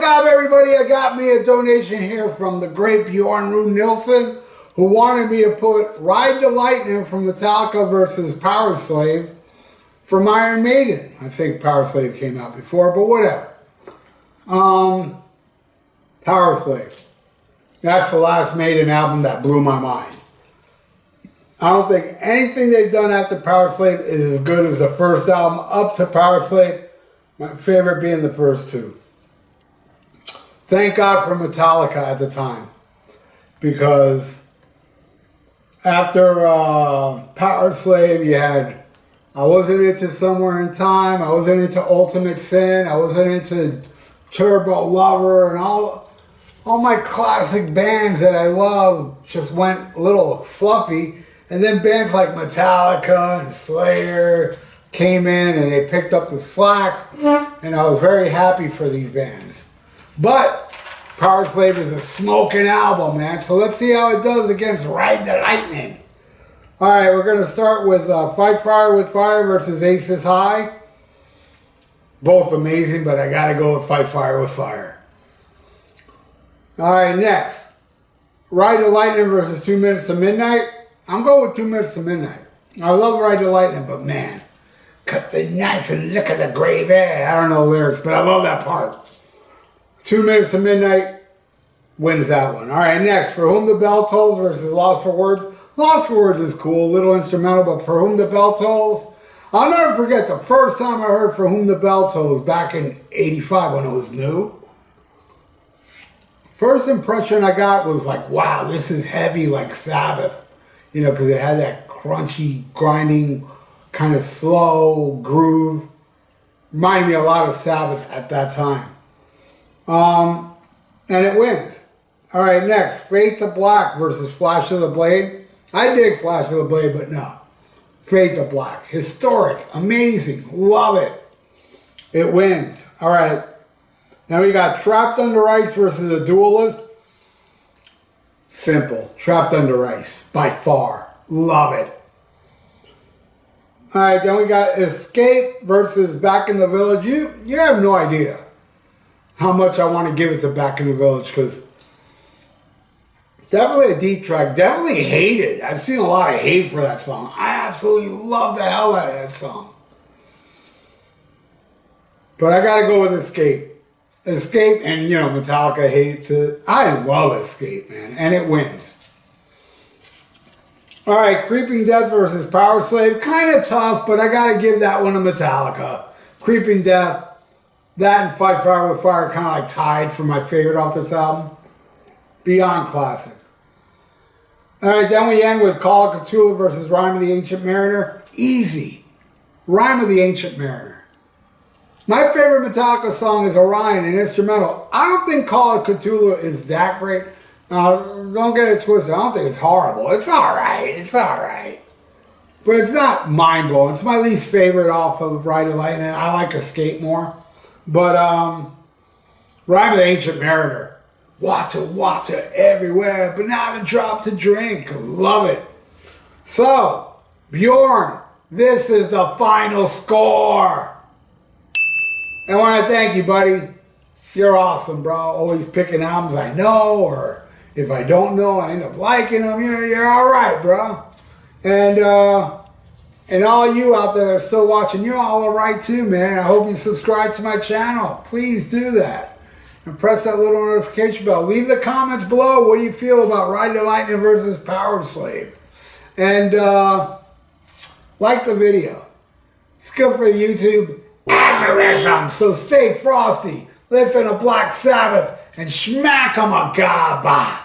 up, everybody? I got me a donation here from the great Bjørn-Rune Nilsen, who wanted me to put Ride the Lightning from Metallica versus Powerslave from Iron Maiden. I think Powerslave came out before, but whatever. Powerslave. That's the last Maiden album that blew my mind. I don't think anything they've done after Powerslave is as good as the first album up to Powerslave. My favorite being the first two. Thank God for Metallica at the time, because after Powerslave, you had I wasn't into Somewhere in Time, I wasn't into Ultimate Sin, I wasn't into Turbo Lover, and all my classic bands that I love just went a little fluffy. And then bands like Metallica and Slayer came in and they picked up the slack, and I was very happy for these bands. But Powerslave is a smoking album, man. So let's see how it does against Ride the Lightning. All right, we're going to start with Fight Fire with Fire versus Aces High. Both amazing, but I got to go with Fight Fire with Fire. All right, next. Ride the Lightning versus 2 Minutes to Midnight. I'm going with 2 Minutes to Midnight. I love Ride the Lightning, but man, cut the knife and look at the gravy. I don't know lyrics, but I love that part. 2 Minutes to Midnight wins that one. All right, next, For Whom the Bell Tolls versus Lost for Words. Lost for Words is cool, a little instrumental, but For Whom the Bell Tolls, I'll never forget the first time I heard For Whom the Bell Tolls back in '85 when it was new. First impression I got was like, wow, this is heavy like Sabbath. You know, because it had that crunchy, grinding, kind of slow groove. Reminded me a lot of Sabbath at that time. And it wins. All right, next. Fade to Black versus Flash of the Blade. I dig Flash of the Blade, but no. Fade to Black. Historic. Amazing. Love it. It wins. All right. Now we got Trapped Under Ice versus The Duelist. Simple. Trapped Under Ice. By far. Love it. Alright, then we got Escape versus Back in the Village. You have no idea how much I want to give it to Back in the Village, because definitely a deep track. Definitely hated. I've seen a lot of hate for that song. I absolutely love the hell out of that song. But I gotta go with Escape. Escape, and you know, Metallica hates it. I love Escape, man, and it wins. All right, Creeping Death versus Powerslave. Kind of tough, but I got to give that one to Metallica. Creeping Death, that and Fight Fire with Fire kind of like tied for my favorite off this album. Beyond classic. All right, then we end with Call of Cthulhu versus Rime of the Ancient Mariner. Easy. Rime of the Ancient Mariner. My favorite Metallica song is Orion, an instrumental. I don't think Call of Cthulhu is that great. Now, don't get it twisted. I don't think it's horrible. It's all right. It's all right. But it's not mind-blowing. It's my least favorite off of Ride the Lightning. I like Escape more. But Rime of the Ancient Mariner. Water, water everywhere, but not a drop to drink. Love it. So, Bjorn, this is the final score. I want to thank you, buddy. You're awesome, bro. Always picking albums I know, or if I don't know, I end up liking them. You're all right, bro. And all you out there that are still watching, you're all right too, man. I hope you subscribe to my channel. Please do that. And press that little notification bell. Leave the comments below. What do you feel about Ride the Lightning versus Powerslave? And like the video. It's good for YouTube algorithm. So stay frosty. Listen to Black Sabbath and smack 'em a gaba.